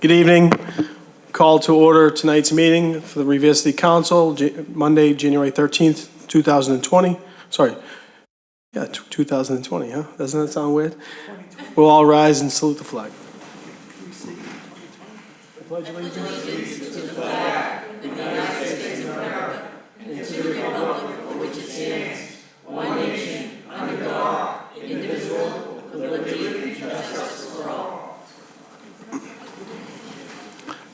Good evening. Call to order tonight's meeting for the Revere City Council, Monday, January 13th, 2020. Sorry. Yeah, 2020, huh? Doesn't that sound weird? We'll all rise and salute the flag. I pledge allegiance to the flag of the United States of America and to the republic for which it stands, one nation, under God, indivisible, with liberty and justice for all.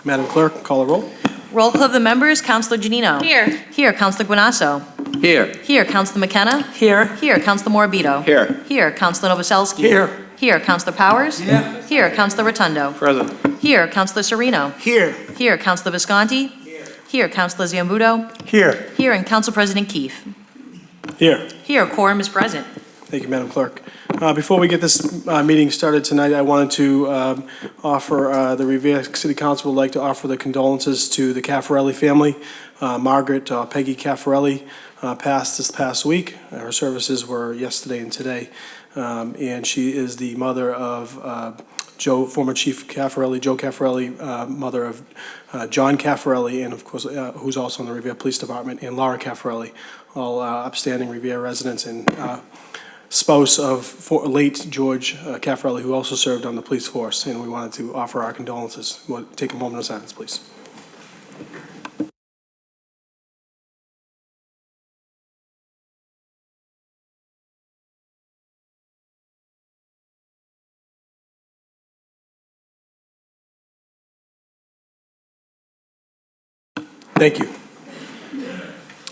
Madam Clerk, call a roll. Roll call of the members. Councilor Janino. Here. Here. Councilor Guanasso. Here. Here. Councilor McKenna. Here. Here. Councilor Morabito. Here. Here. Councilor Novoselsky. Here. Here. Councilor Powers. Here. Here. Councilor Rotundo. Present. Here. Councilor Sereno. Here. Here. Councilor Visconti. Here. Councilor Zambudo. Here. Here. And Council President Keefe. Here. Here. Quorum is present. Thank you, Madam Clerk. Before we get this meeting started tonight, I wanted to offer, the Revere City Council would like to offer the condolences to the Caffarelli family. Margaret Peggy Caffarelli passed this past week. Her services were yesterday and today. And she is the mother of former Chief Caffarelli, Joe Caffarelli, mother of John Caffarelli, and of course, who's also in the Revere Police Department, and Laura Caffarelli, all upstanding Revere residents and spouse of late George Caffarelli, who also served on the police force, and we wanted to offer our condolences. We'll take a moment of silence, please. Thank you.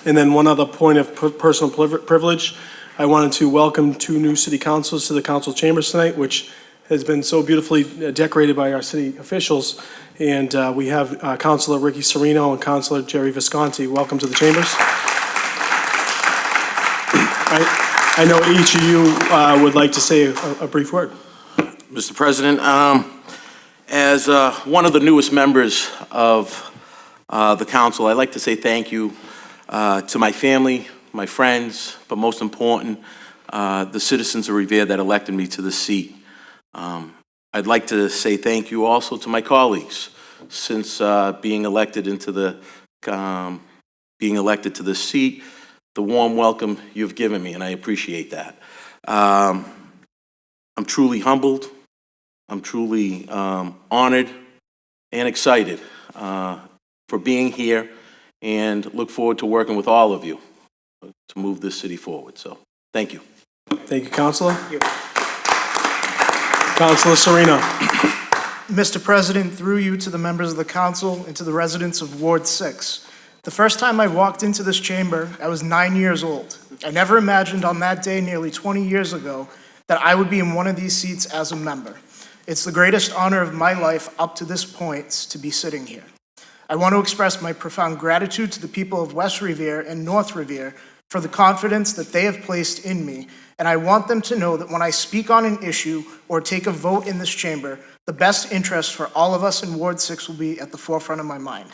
And then one other point of personal privilege. I wanted to welcome two new city councilors to the council chambers tonight, which has been so beautifully decorated by our city officials. And we have Councilor Ricky Sereno and Councilor Jerry Visconti. Welcome to the chambers. I know each of you would like to say a brief word. Mr. President, as one of the newest members of the council, I'd like to say thank you to my family, my friends, but most important, the citizens of Revere that elected me to the seat. I'd like to say thank you also to my colleagues since being elected to the seat, the warm welcome you've given me, and I appreciate that. I'm truly humbled. I'm truly honored and excited for being here, and look forward to working with all of you to move this city forward. So, thank you. Thank you, Councilor. Councilor Sereno. Mr. President, through you to the members of the council and to the residents of Ward 6. The first time I walked into this chamber, I was 9 years old. I never imagined on that day nearly 20 years ago that I would be in one of these seats as a member. It's the greatest honor of my life up to this point to be sitting here. I want to express my profound gratitude to the people of West Revere and North Revere for the confidence that they have placed in me, and I want them to know that when I speak on an issue or take a vote in this chamber, the best interest for all of us in Ward 6 will be at the forefront of my mind.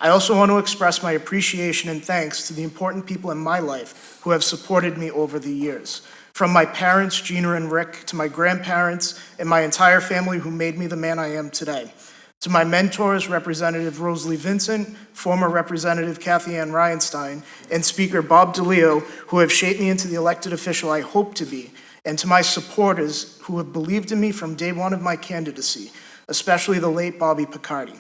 I also want to express my appreciation and thanks to the important people in my life who have supported me over the years. From my parents, Gina and Rick, to my grandparents and my entire family who made me the man I am today. To my mentors, Representative Rosalie Vincent, former Representative Kathy Ann Ryanstein, and Speaker Bob DeLeo, who have shaped me into the elected official I hope to be, and to my supporters who have believed in me from day one of my candidacy, especially the late Bobby Picardi.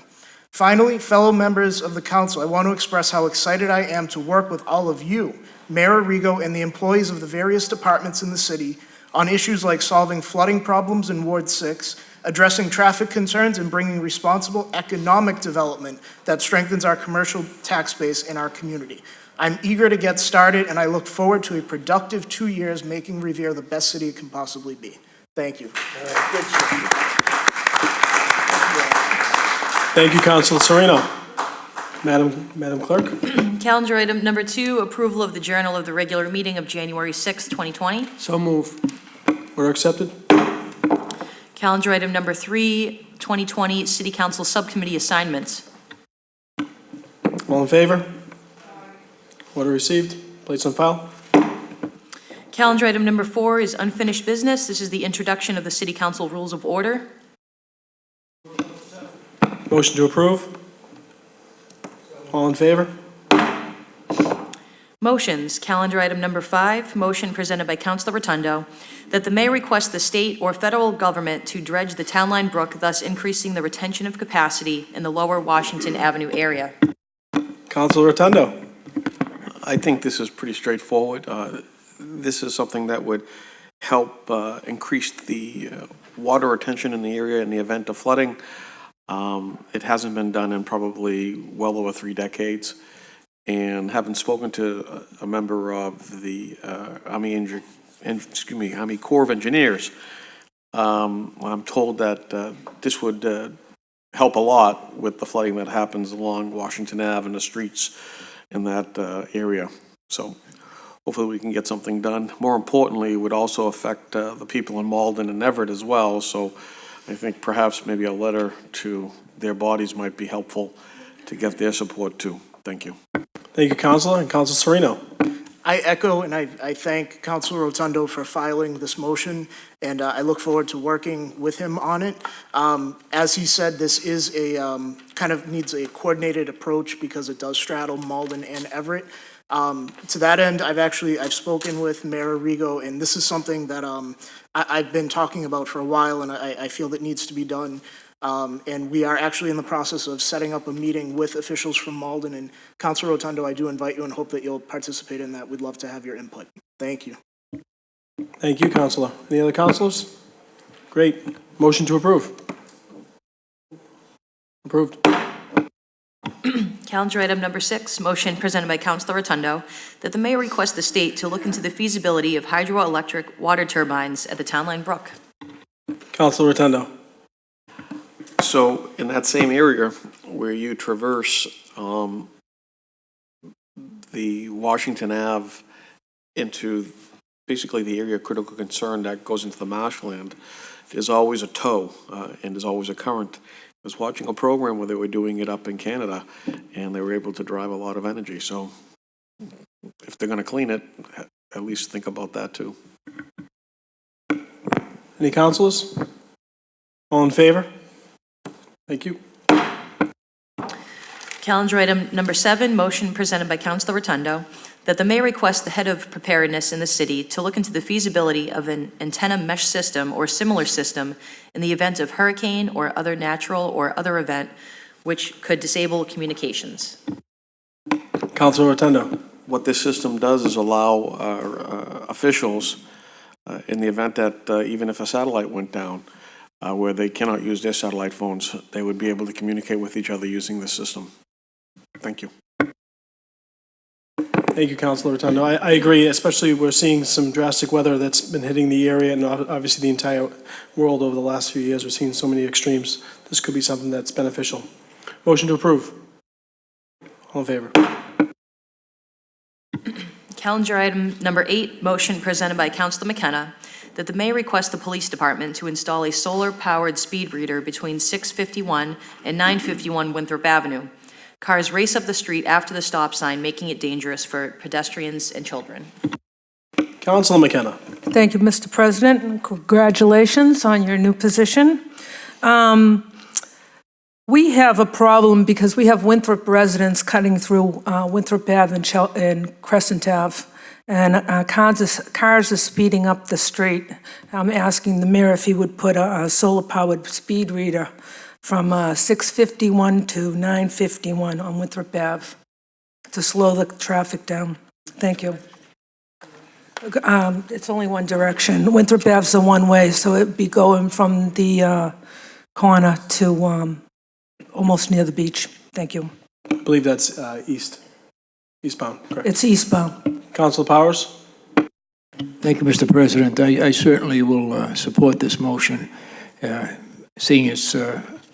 Finally, fellow members of the council, I want to express how excited I am to work with all of you, Mayor Arrigo, and the employees of the various departments in the city on issues like solving flooding problems in Ward 6, addressing traffic concerns, and bringing responsible economic development that strengthens our commercial tax base in our community. I'm eager to get started, and I look forward to a productive 2 years making Revere the best city it can possibly be. Thank you. Thank you, Councilor Sereno. Madam Clerk. Calendar item number 2, approval of the journal of the regular meeting of January 6, 2020. So move. Order accepted. Calendar item number 3, 2020 City Council Subcommittee assignments. All in favor? Order received. Place on file. Calendar item number 4 is unfinished business. This is the introduction of the City Council Rules of Order. Motion to approve? All in favor? Motions, calendar item number 5, motion presented by Councilor Rotundo, that the mayor request the state or federal government to dredge the Town Line Brook, thus increasing the retention of capacity in the lower Washington Avenue area. Councilor Rotundo. I think this is pretty straightforward. This is something that would help increase the water retention in the area in the event of flooding. It hasn't been done in probably well over 3 decades. And having spoken to a member of the Army Corps of Engineers, I'm told that this would help a lot with the flooding that happens along Washington Ave and the streets in that area. So hopefully we can get something done. More importantly, it would also affect the people in Malden and Everett as well. So I think perhaps maybe a letter to their bodies might be helpful to get their support too. Thank you. Thank you, Councilor. And Councilor Sereno. I echo and I thank Councilor Rotundo for filing this motion, and I look forward to working with him on it. As he said, this is a kind of needs a coordinated approach because it does straddle Malden and Everett. To that end, I've spoken with Mayor Arrigo, and this is something that I've been talking about for a while, and I feel that needs to be done. And we are actually in the process of setting up a meeting with officials from Malden. And Councilor Rotundo, I do invite you and hope that you'll participate in that. We'd love to have your input. Thank you. Thank you, Councilor. Any other councilors? Great. Motion to approve. Approved. Calendar item number 6, motion presented by Councilor Rotundo, that the mayor request the state to look into the feasibility of hydroelectric water turbines at the Town Line Brook. Councilor Rotundo. So in that same area where you traverse the Washington Ave into basically the area of critical concern that goes into the marshland, there's always a tow and there's always a current. I was watching a program where they were doing it up in Canada and they were able to drive a lot of energy. So if they're going to clean it, at least think about that too. Any councilors? All in favor? Thank you. Calendar item number 7, motion presented by Councilor Rotundo, that the mayor request the head of preparedness in the city to look into the feasibility of an antenna mesh system or similar system in the event of hurricane or other natural or other event which could disable communications. Councilor Rotundo. What this system does is allow officials, in the event that even if a satellite went down, where they cannot use their satellite phones, they would be able to communicate with each other using this system. Thank you. Thank you, Councilor Rotundo. I agree, especially we're seeing some drastic weather that's been hitting the area and obviously the entire world over the last few years. We're seeing so many extremes. This could be something that's beneficial. Motion to approve. All in favor? Calendar item number 8, motion presented by Councilor McKenna, that the mayor request the police department to install a solar-powered speed reader between 651 and 951 Winthrop Avenue. Cars race up the street after the stop sign, making it dangerous for pedestrians and children. Councilor McKenna. Thank you, Mr. President, and congratulations on your new position. We have a problem because we have Winthrop residents cutting through Winthrop Ave and Crescent Ave, and cars are speeding up the street. I'm asking the mayor if he would put a solar-powered speed reader from 651 to 951 on Winthrop Ave to slow the traffic down. Thank you. It's only one direction. Winthrop Ave's a one-way, so it'd be going from the corner to almost near the beach. Thank you. I believe that's eastbound, correct? It's eastbound. Councilor Powers? Thank you, Mr. President. I certainly will support this motion, seeing it's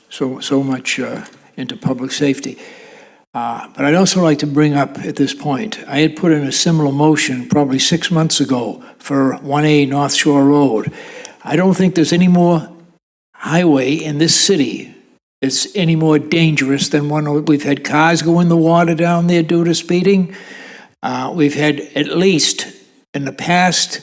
so much into public safety. But I'd also like to bring up at this point, I had put in a similar motion probably 6 months ago for 1A North Shore Road. I don't think there's any more highway in this city that's any more dangerous than one. We've had cars go in the water down there due to speeding. We've had at least in the past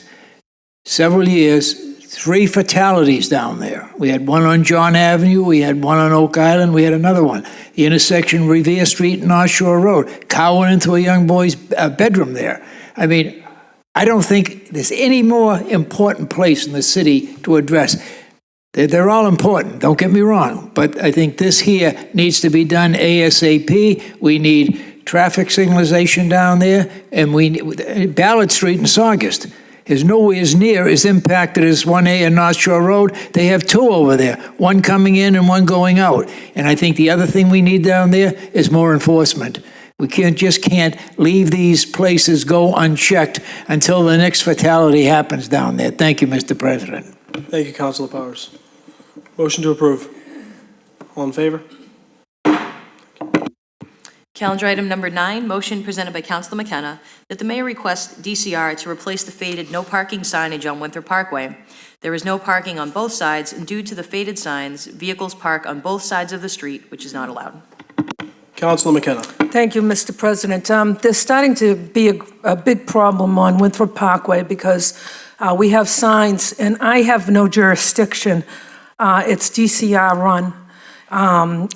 several years 3 fatalities down there. We had one on John Avenue, we had one on Oak Island, we had another one. The intersection Revere Street and North Shore Road. Car went into a young boy's bedroom there. I mean, I don't think there's any more important place in the city to address. They're all important, don't get me wrong, but I think this here needs to be done ASAP. We need traffic signalization down there, and Ballard Street in Saugus is nowhere as near as impacted as 1A and North Shore Road. They have 2 over there, one coming in and one going out. And I think the other thing we need down there is more enforcement. We just can't leave these places go unchecked until the next fatality happens down there. Thank you, Mr. President. Thank you, Councilor Powers. Motion to approve. All in favor? Calendar item number 9, motion presented by Councilor McKenna that the mayor request DCR to replace the faded no parking signage on Winthrop Parkway. There is no parking on both sides, and due to the faded signs, vehicles park on both sides of the street, which is not allowed. Councilor McKenna. Thank you, Mr. President. There's starting to be a big problem on Winthrop Parkway because we have signs, and I have no jurisdiction. It's DCR run.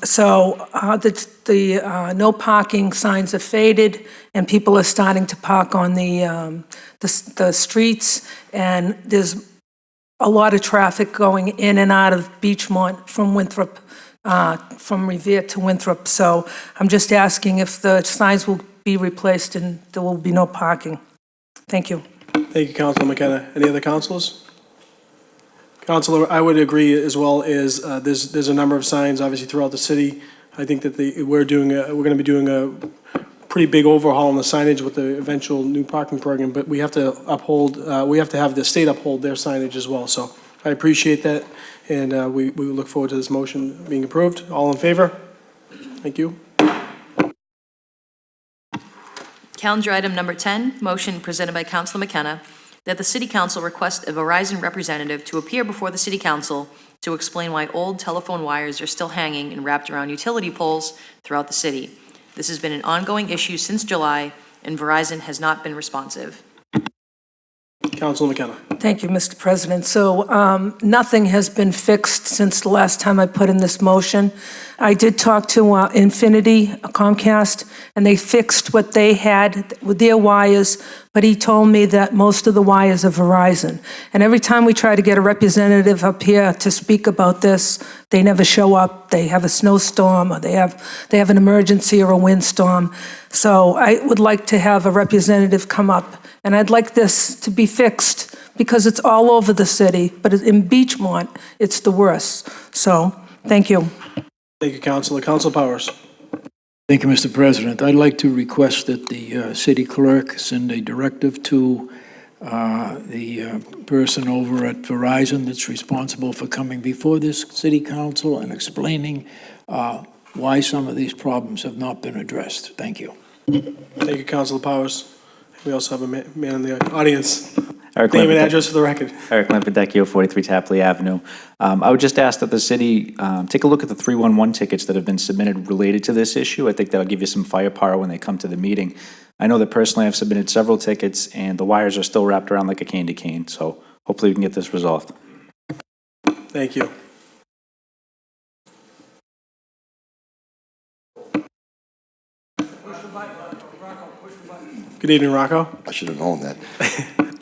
So the no parking signs are faded, and people are starting to park on the streets, and there's a lot of traffic going in and out of Beachmont from Winthrop, from Revere to Winthrop. So I'm just asking if the signs will be replaced and there will be no parking. Thank you. Thank you, Councilor McKenna. Any other councilors? Councilor, I would agree as well. Is there's a number of signs obviously throughout the city. I think that we're going to be doing a pretty big overhaul on the signage with the eventual new parking program. But we have to uphold. We have to have the state uphold their signage as well. So I appreciate that, and we look forward to this motion being approved. All in favor? Thank you. Calendar item number 10, motion presented by Councilor McKenna that the City Council request a Verizon representative to appear before the City Council to explain why old telephone wires are still hanging and wrapped around utility poles throughout the city. This has been an ongoing issue since July, and Verizon has not been responsive. Councilor McKenna. Thank you, Mr. President. So nothing has been fixed since the last time I put in this motion. I did talk to Infinity, Comcast, and they fixed what they had with their wires, but he told me that most of the wires are Verizon. And every time we try to get a representative up here to speak about this, they never show up. They have a snowstorm, or they have an emergency or a windstorm. So I would like to have a representative come up, and I'd like this to be fixed because it's all over the city, but in Beachmont, it's the worst. So, thank you. Thank you, Councilor. Councilor Powers. Thank you, Mr. President. I'd like to request that the city clerk send a directive to the person over at Verizon that's responsible for coming before this city council and explaining why some of these problems have not been addressed. Thank you. Thank you, Councilor Powers. We also have a man in the audience. Eric Name and Lampedecchio. address for the record. Eric Lampedecchio, 43 Tapley Avenue. I would just ask that the city take a look at the 311 tickets that have been submitted related to this issue. I think that'll give you some firepower when they come to the meeting. I know that personally I've submitted several tickets, and the wires are still wrapped around like a candy cane, so hopefully we can get this resolved. Thank you. Good evening, Rocco. I should have known that.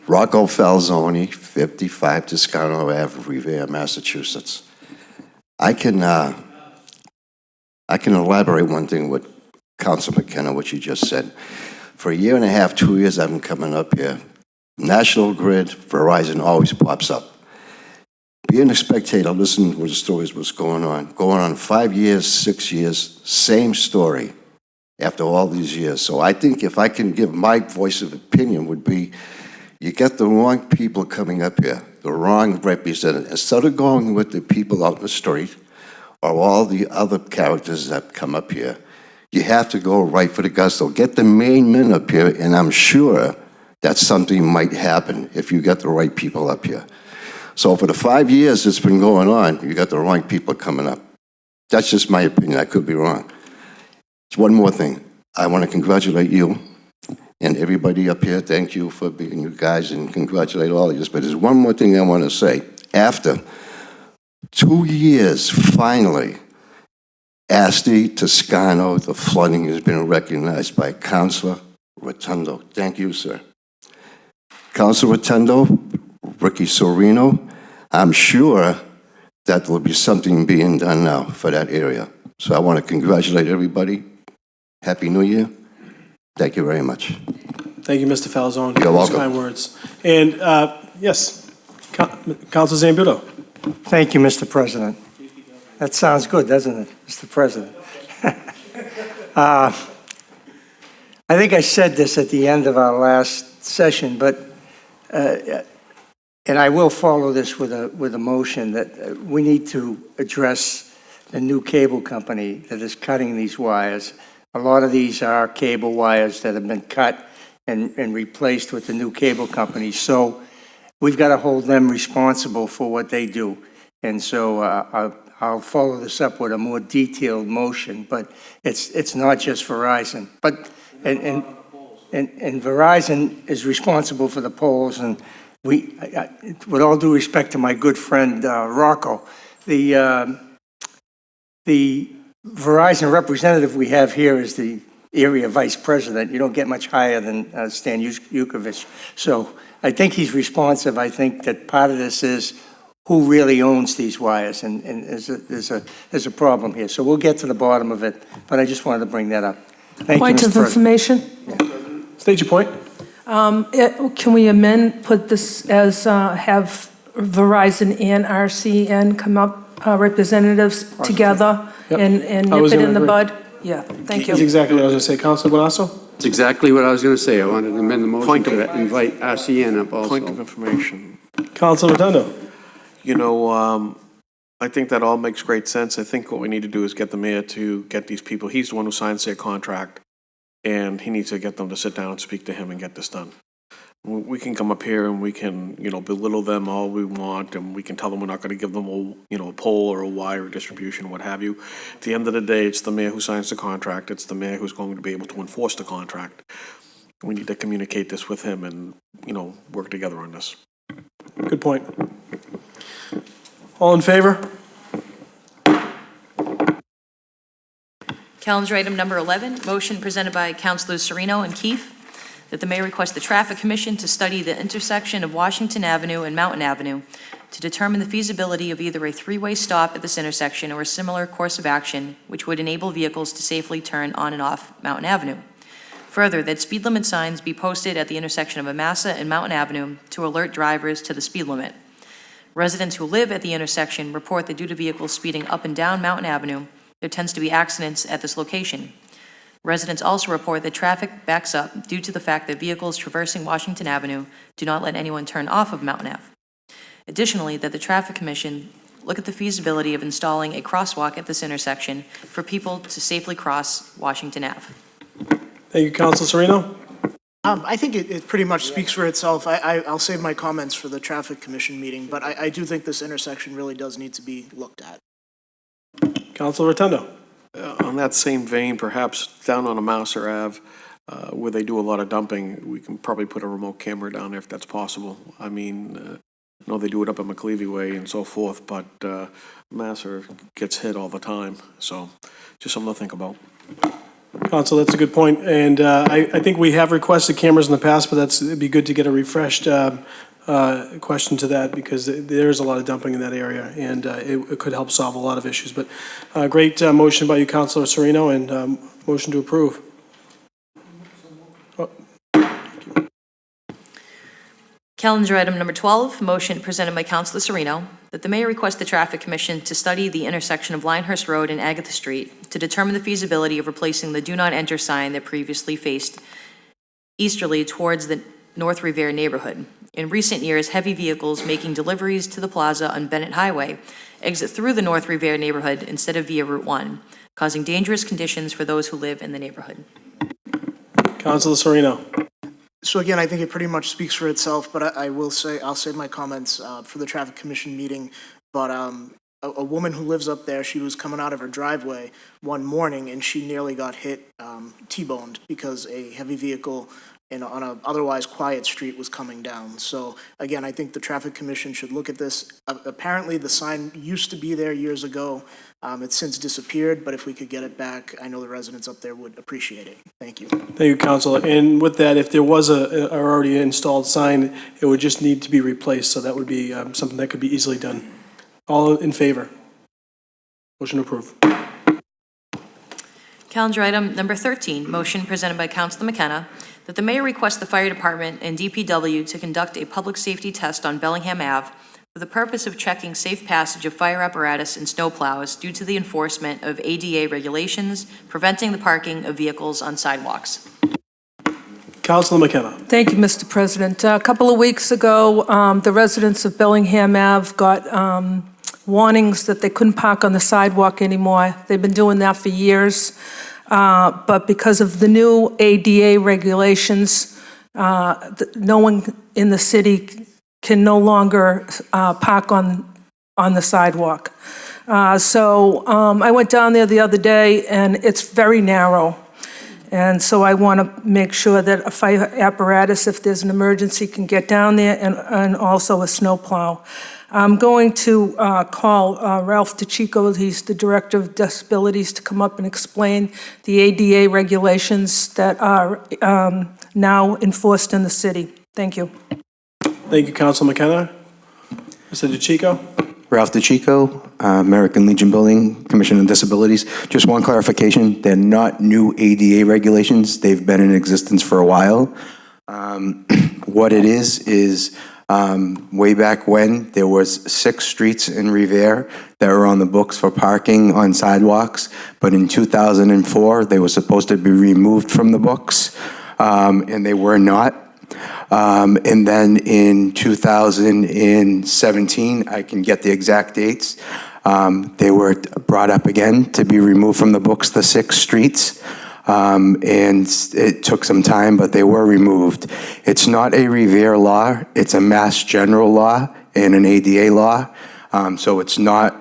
Rocco Falzoni, 55 Toscano Ave, Revere, Massachusetts. I can elaborate one thing with Council McKenna, what you just said. For a year and a half, 2 years, I've been coming up here. National Grid, Verizon always pops up. Being a spectator, listening to the stories, what's going on. Going on 5 years, 6 years, same story after all these years. So I think if I can give my voice of opinion would be, you get the wrong people coming up here, the wrong representative. Instead of going with the people out in the street or all the other characters that come up here, you have to go right for the gusto. Get the main men up here, and I'm sure that something might happen if you get the right people up here. So for the 5 years it's been going on, you got the wrong people coming up. That's just my opinion. I could be wrong. One more thing. I want to congratulate you and everybody up here. Thank you for being you guys, and congratulate all of you. But there's one more thing I want to say. after 2 years, finally, Asti, Toscano, the flooding has been recognized by Councilor Rotundo. Thank you, sir. Councilor Rotundo, Ricky Sorino, I'm sure that there will be something being done now for that area. So I want to congratulate everybody. Happy New Year. Thank you very much. Thank you, Mr. Falzone. You're Those welcome. kind words. And, yes, Councilor Zambudo. Thank you, Mr. President. That sounds good, doesn't it, Mr. President? I think I said this at the end of our last session, but, and I will follow this with a motion that we need to address the new cable company that is cutting these wires. A lot of these are cable wires that have been cut and replaced with the new cable company. So we've got to hold them responsible for what they do. And so I'll follow this up with a more detailed motion, but it's not just Verizon. But and Verizon is responsible for the poles, and with all due respect to my good friend Rocco, the Verizon representative we have here is the area vice president. You don't get much higher than Stan Yukovich. So I think he's responsive. I think that part of this is who really owns these wires, and there's a problem here. So we'll get to the bottom of it, but I just wanted to bring that up. Thank you, Point Mr. of President. information. State your point. Can we put this as, have Verizon and RCN come up, representatives together Yep. and I nip was it gonna in the agree. bud? Yeah, thank That's you. exactly what I was going to say. Councilor Bonasso? That's exactly what I was going to say. I wanted to amend the motion Point of- to invite RCN up also. Point of information. Councilor Rotundo? You know, I think that all makes great sense. I think what we need to do is get the mayor to get these people, he's the one who signs their contract, and he needs to get them to sit down and speak to him and get this done. We can come up here and we can, you know, belittle them all we want, and we can tell them we're not going to give them a pole or a wire distribution, what have you. At the end of the day, it's the mayor who signs the contract. It's the mayor who's going to be able to enforce the contract. We need to communicate this with him and, work together on this. Good point. All in favor? Calendar item number 11, motion presented by Councilors Sereno and Keefe, that the mayor request the Traffic Commission to study the intersection of Washington Avenue and Mountain Avenue to determine the feasibility of either a three-way stop at this intersection or a similar course of action which would enable vehicles to safely turn on and off Mountain Avenue. Further, that speed limit signs be posted at the intersection of Amasa and Mountain Avenue to alert drivers to the speed limit. Residents who live at the intersection report that due to vehicles speeding up and down Mountain Avenue, there tends to be accidents at this location. Residents also report that traffic backs up due to the fact that vehicles traversing Washington Avenue do not let anyone turn off of Mountain Ave. Additionally, that the Traffic Commission look at the feasibility of installing a crosswalk at this intersection for people to safely cross Washington Ave. Thank you, Councilor Sereno. I think it pretty much speaks for itself. I'll save my comments for the Traffic Commission meeting, but I do think this intersection really does need to be looked at. Councilor Rotundo. On that same vein, perhaps down on Amasa Ave, where they do a lot of dumping, we can probably put a remote camera down there if that's possible. I mean, I know they do it up at McLeavy Way and so forth, but Amasa gets hit all the time, so just something to think about. Council, that's a good point. And I think we have requested cameras in the past, but it'd be good to get a refreshed question to that, because there's a lot of dumping in that area, and it could help solve a lot of issues. But great motion by you, Councilor Sereno, and motion to approve. Calendar item number 12, motion presented by Councilor Sereno, that the mayor request the Traffic Commission to study the intersection of Linehurst Road and Agatha Street to determine the feasibility of replacing the do not enter sign that previously faced easterly towards the North Revere neighborhood. In recent years, heavy vehicles making deliveries to the plaza on Bennett Highway exit through the North Revere neighborhood instead of via Route 1, causing dangerous conditions for those who live in the neighborhood. Councilor Sereno. So again, I think it pretty much speaks for itself, but I will say, I'll save my comments for the Traffic Commission meeting. But a woman who lives up there, she was coming out of her driveway one morning and she nearly got hit, T-boned, because a heavy vehicle and on a otherwise quiet street was coming down. So again, I think the Traffic Commission should look at this. Apparently, the sign used to be there years ago. It's since disappeared, but if we could get it back, I know the residents up there would appreciate it. Thank you. Thank you, Counselor. And with that, if there was a already installed sign, it would just need to be replaced, so that would be something that could be easily done. All in favor? Motion approved. Calendar item number 13, motion presented by Councilor McKenna, that the mayor request the fire department and DPW to conduct a public safety test on Bellingham Ave for the purpose of checking safe passage of fire apparatus and snowplows due to the enforcement of ADA regulations, preventing the parking of vehicles on sidewalks. Councilor McKenna. Thank you, Mr. President. A couple of weeks ago, the residents of Bellingham Ave got warnings that they couldn't park on the sidewalk anymore. They've been doing that for years, but because of the new ADA regulations, no one in the city can no longer park on the sidewalk. So I went down there the other day, and it's very narrow. And so I want to make sure that a fire apparatus, if there's an emergency, can get down there, and also a snowplow. I'm going to call Ralph DeCicco, he's the Director of Disabilities, to come up and explain the ADA regulations that are now enforced in the city. Thank you. Thank you, Councilor McKenna. Mr. DeCicco. Ralph DeCicco, American Legion Building, Commission on Disabilities. Just one clarification, they're not new ADA regulations. They've been in existence for a while. What it is way back when, there was 6 streets in Revere that were on the books for parking on sidewalks, but in 2004, they were supposed to be removed from the books, and they were not. And then in 2017, I can get the exact dates, they were brought up again to be removed from the books, the 6 streets. And it took some time, but they were removed. It's not a Revere law, it's a Mass General law and an ADA law. So it's not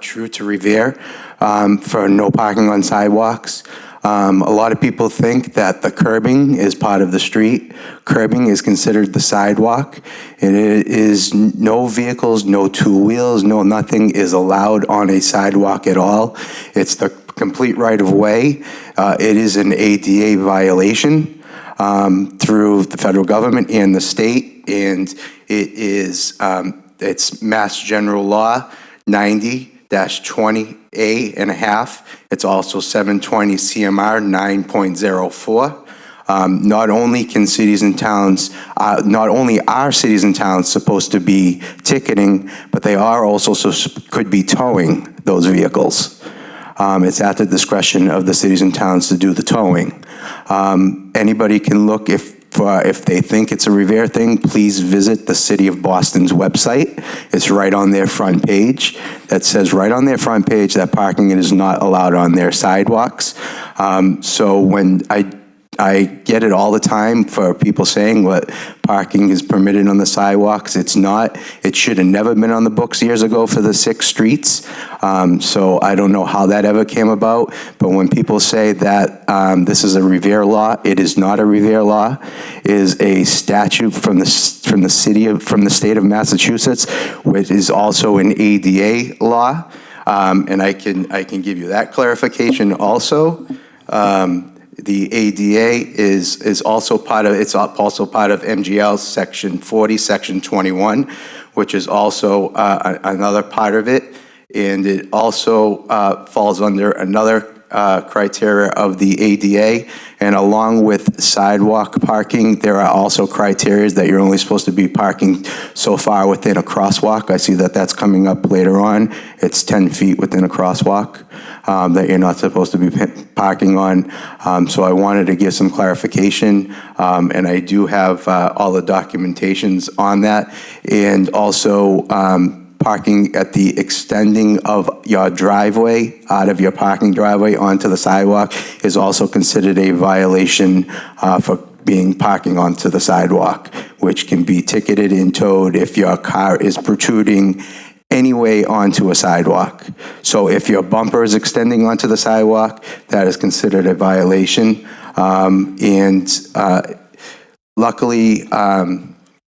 true to Revere for no parking on sidewalks. A lot of people think that the curbing is part of the street. Curbing is considered the sidewalk, and it is no vehicles, no 2 wheels, no nothing is allowed on a sidewalk at all. It's the complete right-of-way. It is an ADA violation through the federal government and the state, and it is it's Mass General Law 90-20A and a half. It's also 720 CMR 9.04. Not only can cities and towns, not only are cities and towns supposed to be ticketing, but they are also could be towing those vehicles. It's at the discretion of the cities and towns to do the towing. Anybody can look if they think it's a Revere thing, please visit the City of Boston's website. It's right on their front page. That says right on their front page that parking is not allowed on their sidewalks. So when I get it all the time for people saying what parking is permitted on the sidewalks. It's not. It should have never been on the books years ago for the 6 streets. So I don't know how that ever came about. But when people say that this is a Revere law, it is not a Revere law. It is a statute from the state of Massachusetts, which is also an ADA law. And I can give you that clarification also. The ADA is also part of, it's also part of MGL Section 40, Section 21, which is also another part of it. And it also falls under another criteria of the ADA. And along with sidewalk parking, there are also criteria that you're only supposed to be parking so far within a crosswalk. I see that that's coming up later on. It's 10 feet within a crosswalk that you're not supposed to be parking on. So I wanted to give some clarification, and I do have all the documentations on that. And also, parking at the extending of your driveway out of your parking driveway onto the sidewalk is also considered a violation for being parking onto the sidewalk, which can be ticketed and towed if your car is protruding anyway onto a sidewalk. So if your bumper is extending onto the sidewalk, that is considered a violation. And luckily,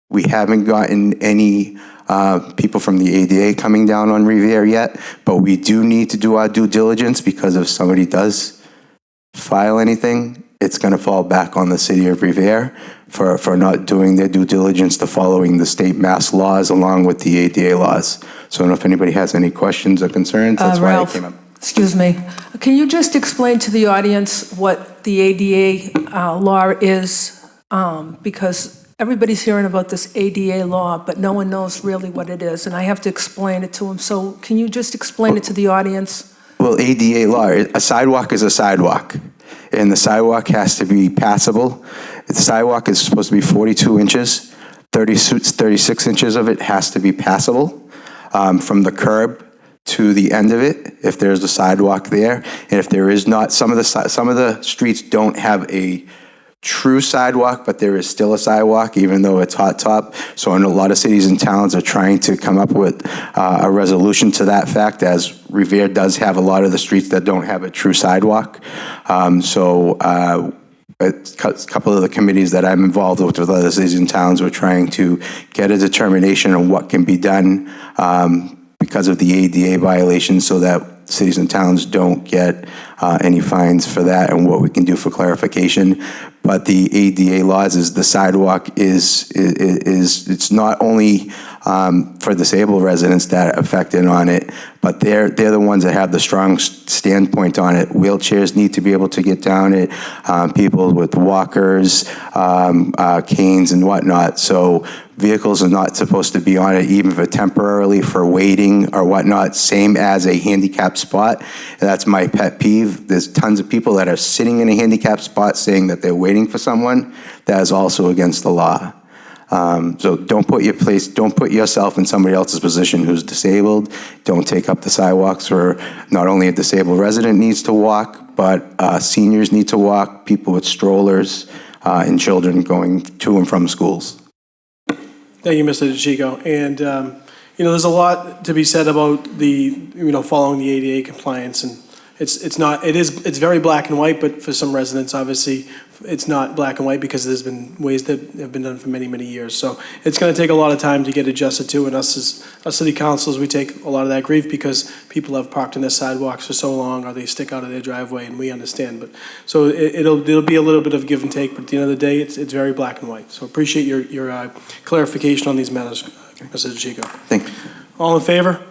we haven't gotten any people from the ADA coming down on Revere yet, but we do need to do our due diligence, because if somebody does file anything, it's going to fall back on the city of Revere for not doing their due diligence to following the state mass laws along with the ADA laws. So I don't know if anybody has any questions or concerns. That's why I Ralph, came up. excuse me. Can you just explain to the audience what the ADA law is? Because everybody's hearing about this ADA law, but no one knows really what it is, and I have to explain it to them. So can you just explain it to the audience? Well, ADA law, a sidewalk is a sidewalk, and the sidewalk has to be passable. The sidewalk is supposed to be 42 inches, 36 inches of it has to be passable from the curb to the end of it, if there's a sidewalk there. And if there is not, some of the streets don't have a true sidewalk, but there is still a sidewalk, even though it's hot top. So I know a lot of cities and towns are trying to come up with a resolution to that fact, as Revere does have a lot of the streets that don't have a true sidewalk. A couple of the committees that I'm involved with other cities and towns, we're trying to get a determination on what can be done because of the ADA violations, so that cities and towns don't get any fines for that, and what we can do for clarification. But the ADA laws is the sidewalk is it's not only for disabled residents that are affected on it, but they're the ones that have the strong standpoint on it. Wheelchairs need to be able to get down it, people with walkers, canes and whatnot. So vehicles are not supposed to be on it, even for temporarily, for waiting or whatnot, same as a handicapped spot. And that's my pet peeve. There's tons of people that are sitting in a handicapped spot saying that they're waiting for someone. That is also against the law. So don't put yourself in somebody else's position who's disabled. Don't take up the sidewalks where not only a disabled resident needs to walk, but seniors need to walk, people with strollers, and children going to and from schools. Thank you, Mr. DeChico. And, there's a lot to be said about following the ADA compliance. And it's very black and white, but for some residents, obviously, it's not black and white, because there's been ways that have been done for many, many years. So it's going to take a lot of time to get adjusted to. And us as city councils, we take a lot of that grief, because people have parked in their sidewalks for so long, or they stick out of their driveway, and we understand. But so it'll be a little bit of give and take, but at the end of the day, it's very black and white. So appreciate your clarification on these matters, Mr. DeChico. Thank you. All in favor?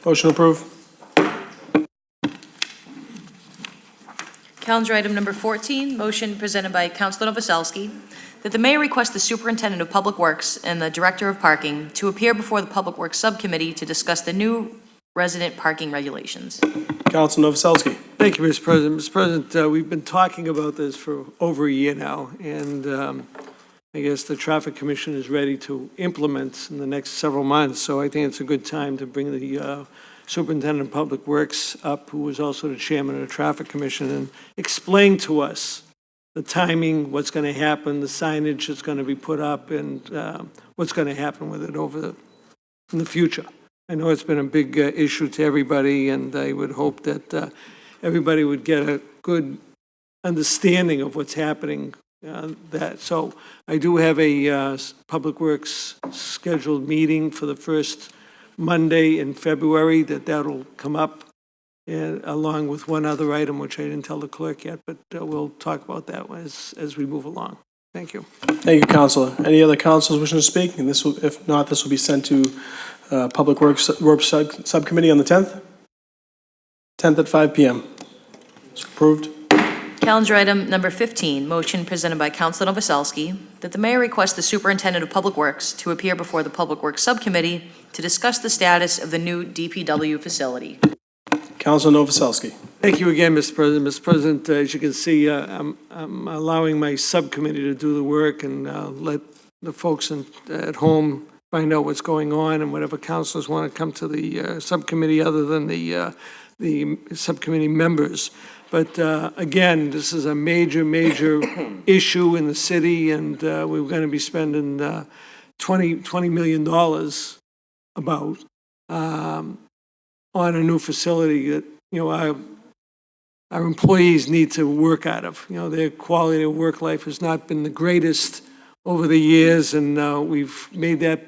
Motion approved. Calendar item number 14, motion presented by Councilor Novoselsky, that the mayor request the superintendent of public works and the director of parking to appear before the public works subcommittee to discuss the new resident parking regulations. Councilor Novoselsky. Thank you, Mr. President. Mr. President, we've been talking about this for over a year now, and I guess the Traffic Commission is ready to implement in the next several months. So I think it's a good time to bring the Superintendent of Public Works up, who was also the chairman of the Traffic Commission, and explain to us the timing, what's going to happen, the signage that's going to be put up, and what's going to happen with it in the future. I know it's been a big issue to everybody, and I would hope that everybody would get a good understanding of what's happening. So I do have a Public Works scheduled meeting for the first Monday in February, that'll come up, along with one other item, which I didn't tell the clerk yet, but we'll talk about that as we move along. Thank you. Thank you, Councilor. Any other councilors wishing to speak? And if not, this will be sent to Public Works Subcommittee on the 10th? 10th at 5 p.m. It's approved. Calendar item number 15, motion presented by Councilor Novoselsky, that the mayor request the superintendent of public works to appear before the Public Works Subcommittee to discuss the status of the new DPW facility. Councilor Novoselsky. Thank you again, Mr. President. Mr. President, as you can see, I'm allowing my subcommittee to do the work and let the folks at home find out what's going on, and whatever councilors want to come to the subcommittee other than the subcommittee members. But again, this is a major, major issue in the city, and we're going to be spending $20 million on a new facility that, our employees need to work out of. You know, their quality of work life has not been the greatest over the years, and we've made that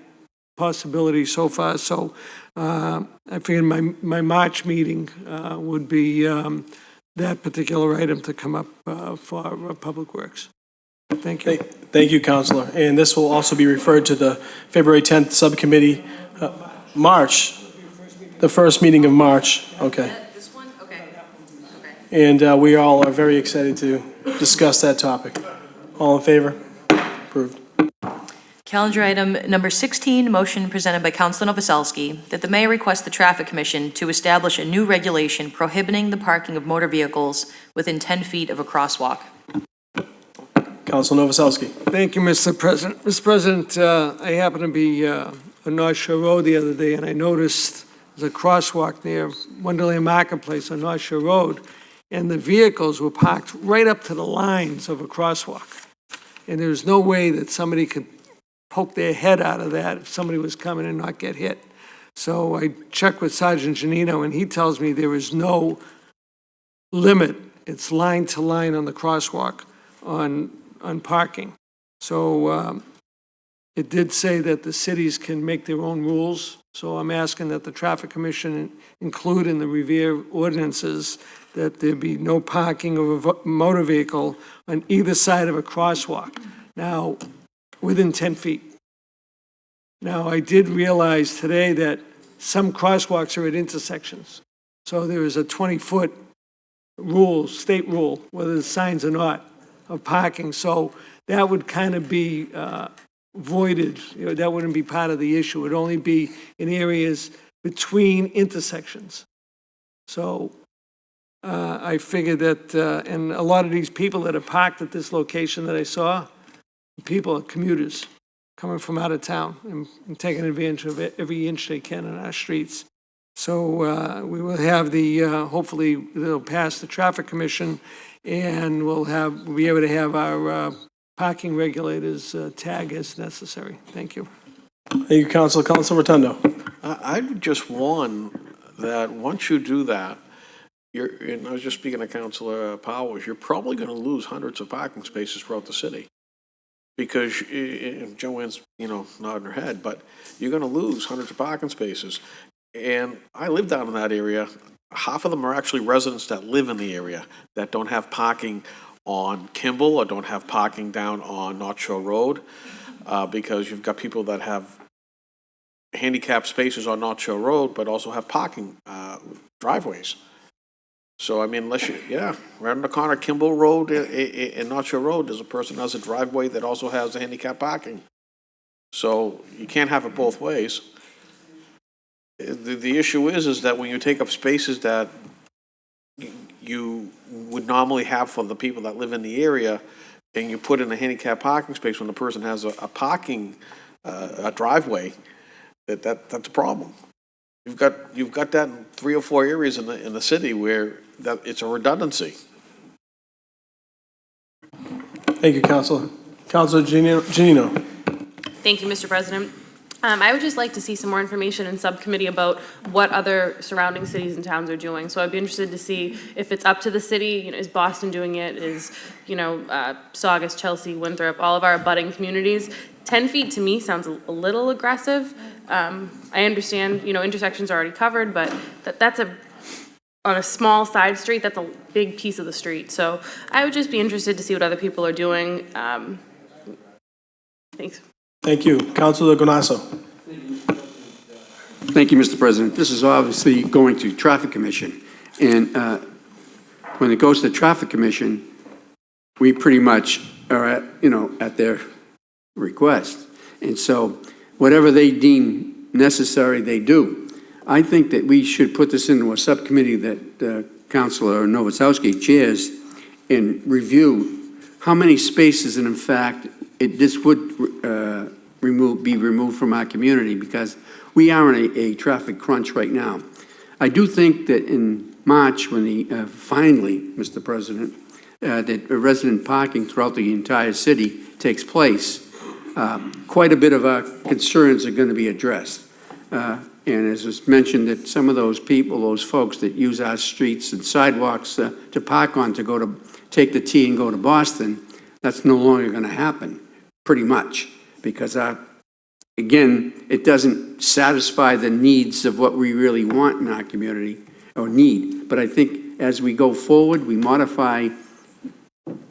possibility so far. So I figured my March meeting would be that particular item to come up for Public Works. Thank you. Thank you, Counselor. And this will also be referred to the February 10th subcommittee. March, the first meeting of March. Okay. This one? Okay. And we all are very excited to discuss that topic. All in favor? Approved. Calendar item number 16, motion presented by Councilor Novoselsky, that the mayor request the Traffic Commission to establish a new regulation prohibiting the parking of motor vehicles within 10 feet of a crosswalk. Councilor Novoselsky. Thank you, Mr. President. Mr. President, I happened to be on North Shore Road the other day, and I noticed there's a crosswalk near Wonderland Marketplace on North Shore Road, and the vehicles were parked right up to the lines of a crosswalk. And there's no way that somebody could poke their head out of that if somebody was coming and not get hit. So I checked with Sergeant Janino, and he tells me there is no limit. It's line to line on the crosswalk on parking. So it did say that the cities can make their own rules. So I'm asking that the Traffic Commission include in the Revere ordinances that there be no parking of a motor vehicle on either side of a crosswalk. Now, within 10 feet. Now, I did realize today that some crosswalks are at intersections. So there is a 20-foot rule, state rule, whether the signs or not, of parking. So that would kind of be voided. You know, that wouldn't be part of the issue. It would only be in areas between intersections. So I figured that, and a lot of these people that are parked at this location that I saw, people are commuters coming from out of town and taking advantage of every inch they can on our streets. So we will have the, hopefully they'll pass the Traffic Commission, and we'll be able to have our parking regulators tag as necessary. Thank you. Thank you, Councilor. Councilor Rotundo. I would just warn that once you do that, and I was just speaking to Councilor Powers, you're probably going to lose hundreds of parking spaces throughout the city. Because, and Joanne's, nodding her head, but you're going to lose hundreds of parking spaces. And I live down in that area. Half of them are actually residents that live in the area that don't have parking on Kimball or don't have parking down on North Shore Road, because you've got people that have handicap spaces on North Shore Road, but also have parking driveways. So, I mean, unless right on the corner of Kimball Road and North Shore Road, there's a person who has a driveway that also has a handicap parking. So you can't have it both ways. The issue is that when you take up spaces that you would normally have for the people that live in the area, and you put in a handicap parking space when the person has a driveway, that's a problem. You've got that in 3 or 4 areas in the city where that it's a redundancy. Thank you, Councilor. Councilor Janino. Thank you, Mr. President. I would just like to see some more information in subcommittee about what other surrounding cities and towns are doing. So I'd be interested to see if it's up to the city. Is Boston doing it? Is, Saugus, Chelsea, Winthrop, all of our abutting communities? 10 feet to me sounds a little aggressive. I understand, intersections are already covered, but that's on a small side street, that's a big piece of the street. So I would just be interested to see what other people are doing. Thanks. Thank you. Councilor Gonasso. Thank you, Mr. President. This is obviously going to Traffic Commission. And when it goes to Traffic Commission, we pretty much are at their request. And so whatever they deem necessary, they do. I think that we should put this into a subcommittee that Councilor Novoselsky chairs and review how many spaces, and in fact, this would be removed from our community, because we are in a traffic crunch right now. I do think that in March, when finally, Mr. President, that resident parking throughout the entire city takes place, quite a bit of our concerns are going to be addressed. And as was mentioned, that some of those people, those folks that use our streets and sidewalks to park on to go to, take the T and go to Boston, that's no longer going to happen, pretty much, because again, it doesn't satisfy the needs of what we really want in our community, or need. But I think as we go forward, we modify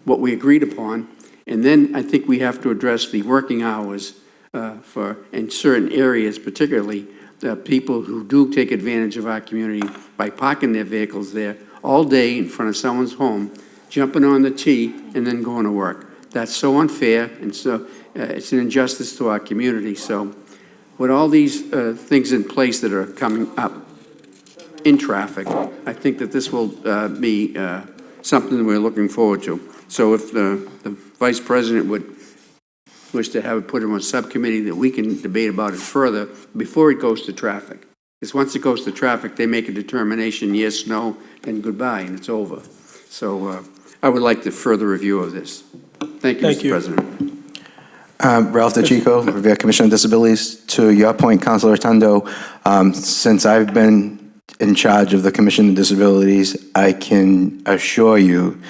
what we agreed upon, and then I think we have to address the working hours in certain areas, particularly the people who do take advantage of our community by parking their vehicles there all day in front of someone's home, jumping on the T, and then going to work. That's so unfair, and so it's an injustice to our community. So with all these things in place that are coming up in traffic, I think that this will be something that we're looking forward to. So if the Vice President would wish to have it put in a subcommittee that we can debate about it further before it goes to traffic. Because once it goes to traffic, they make a determination, yes, no, and goodbye, and it's over. So I would like the further review of this. Thank you, Mr. President. Ralph DeChico, Revere Commission on Disabilities. To your point, Councilor Rotundo, since I've been in charge of the Commission on Disabilities, I can assure you,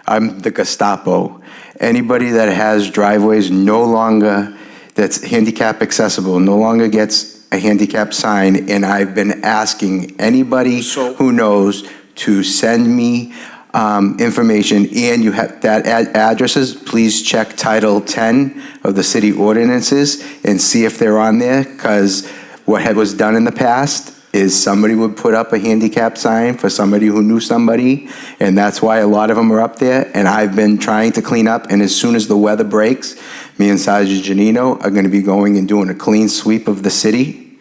I'm the Gestapo. Anybody that has driveways no longer, that's handicap accessible, no longer gets a handicap sign, and I've been asking anybody who knows to send me information, and you have that addresses, please check Title 10 of the city ordinances and see if they're on there, because what was done in the past is somebody would put up a handicap sign for somebody who knew somebody, and that's why a lot of them are up there, and I've been trying to clean up, and as soon as the weather breaks, me and Sergeant Janino are gonna be going and doing a clean sweep of the city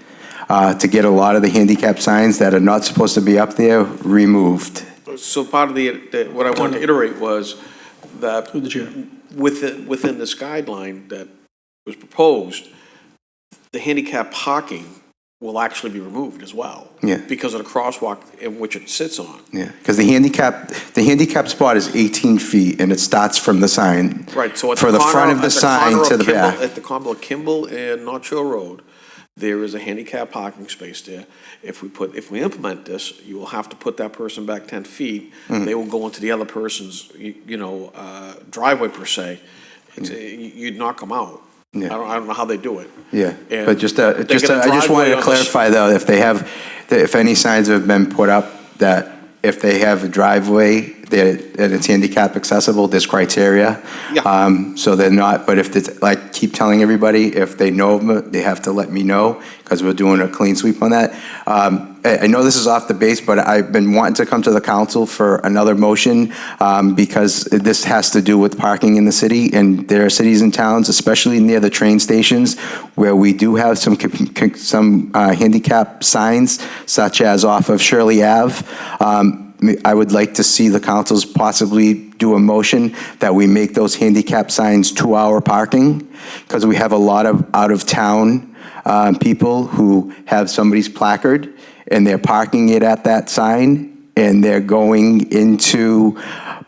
to get a lot of the handicap signs that are not supposed to be up there removed. So part of what I wanted to iterate was that Through the chair. within this guideline that was proposed, the handicap parking will actually be removed as well. Yeah. Because of the crosswalk in which it sits on. Yeah, because the handicap spot is 18 feet, and it starts from the sign. Right, so at For the corner front of the at sign corner to of the Kimball- back. At the corner of Kimball and North Shore Road, there is a handicap parking space there. If we implement this, you will have to put that person back 10 feet. They will go into the other person's, driveway per se. You'd knock them out. Yeah. I don't know how they do it. Yeah, And but I just wanted to clarify though, if any signs have been put up that if they have a driveway that it's handicap accessible, there's criteria. Yeah. So they're not, but if it's, like, keep telling everybody, if they know of them, they have to let me know, because we're doing a clean sweep on that. I know this is off the base, but I've been wanting to come to the council for another motion, because this has to do with parking in the city, and there are cities and towns, especially near the train stations, where we do have some handicap signs, such as off of Shirley Ave. I would like to see the councils possibly do a motion that we make those handicap signs 2-hour parking, because we have a lot of out-of-town people who have somebody's placard, and they're parking it at that sign, and they're going into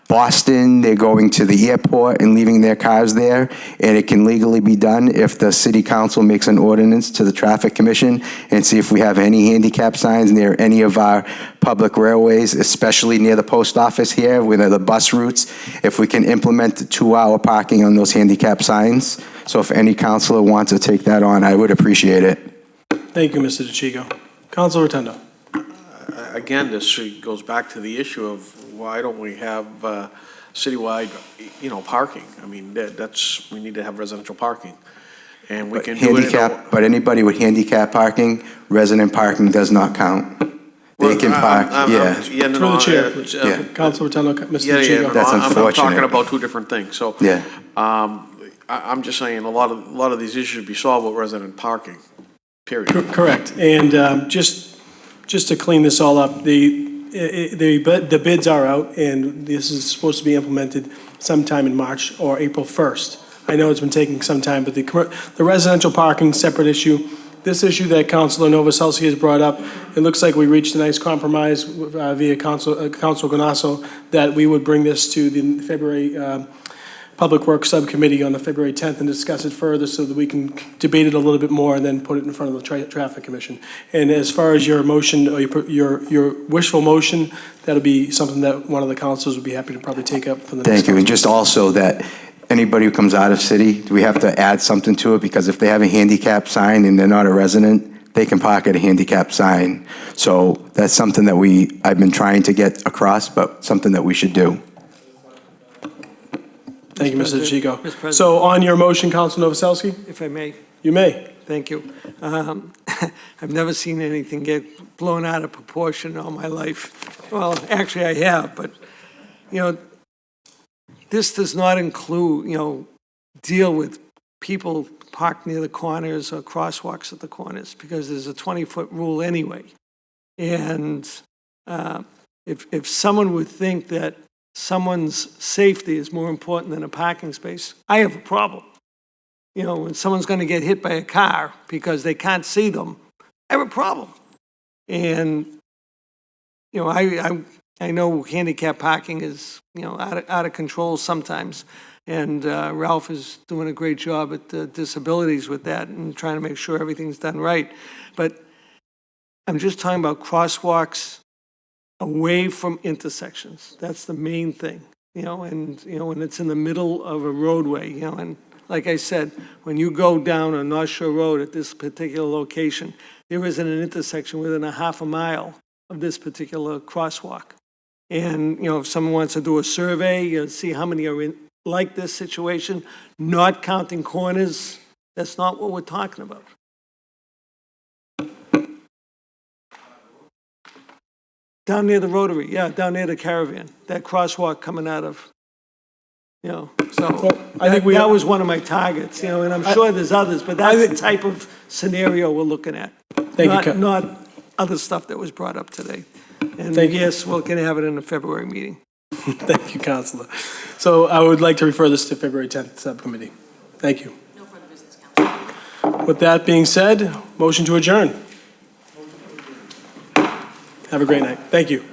Boston, they're going to the airport and leaving their cars there, and it can legally be done if the city council makes an ordinance to the traffic commission and see if we have any handicap signs near any of our public railways, especially near the post office here, where the bus routes, if we can implement the 2-hour parking on those handicap signs. So if any councilor wants to take that on, I would appreciate it. Thank you, Mr. DeChico. Councilor Rotundo. Again, this goes back to the issue of why don't we have citywide, parking? I mean, we need to have residential parking. And we can do it. But anybody with handicap parking, resident parking does not count. They can park, yeah. Through the chair, please. Councilor Rotundo, Mr. DeChico. That's I'm unfortunate. talking about two different things. So, Yeah. I'm just saying a lot of these issues should be solved with resident parking, period. Correct. And just to clean this all up, the bids are out, and this is supposed to be implemented sometime in March or April 1st. I know it's been taking some time, but the residential parking, separate issue. This issue that Councilor Novoselsky has brought up, it looks like we reached a nice compromise via Councilor Ganasso that we would bring this to the February Public Works Subcommittee on the February 10th and discuss it further so that we can debate it a little bit more and then put it in front of the Traffic Commission. And as far as your motion, or your wishful motion, that'll be something that one of the councils would be happy to probably take up for the next. Thank you. And just also that anybody who comes out of city, we have to add something to it, because if they have a handicap sign and they're not a resident, they can park at a handicap sign. So that's something that I've been trying to get across, but something that we should do. Thank you, Mr. Chico. Mr. President. So on your motion, Council Novoselsky? If I may. You may. Thank you. I've never seen anything get blown out of proportion all my life. Well, actually, I have, but, this does not include, deal with people parked near the corners or crosswalks at the corners, because there's a 20-foot rule anyway. And if someone would think that someone's safety is more important than a parking space, I have a problem. When someone's going to get hit by a car because they can't see them, I have a problem. And, I know handicap parking is, out of control sometimes. And Ralph is doing a great job at the disabilities with that and trying to make sure everything's done right. But I'm just talking about crosswalks away from intersections. That's the main thing, and, when it's in the middle of a roadway, and like I said, when you go down on North Shore Road at this particular location, there isn't an intersection within a half a mile of this particular crosswalk. And, if someone wants to do a survey, see how many are in like this situation, not counting corners, that's not what we're talking about. Down near the Rotary, down near the Caravan, that crosswalk coming out of, so I think that was one of my targets, and I'm sure there's others, but that's the type of scenario we're looking at. Thank you. Not other stuff that was brought up today. And Thank you. yes, we're going to have it in the February meeting. Thank you, Councilor. So I would like to refer this to February 10th Subcommittee. Thank you. No further business, Council. With that being said, motion to adjourn. Have a great night. Thank you.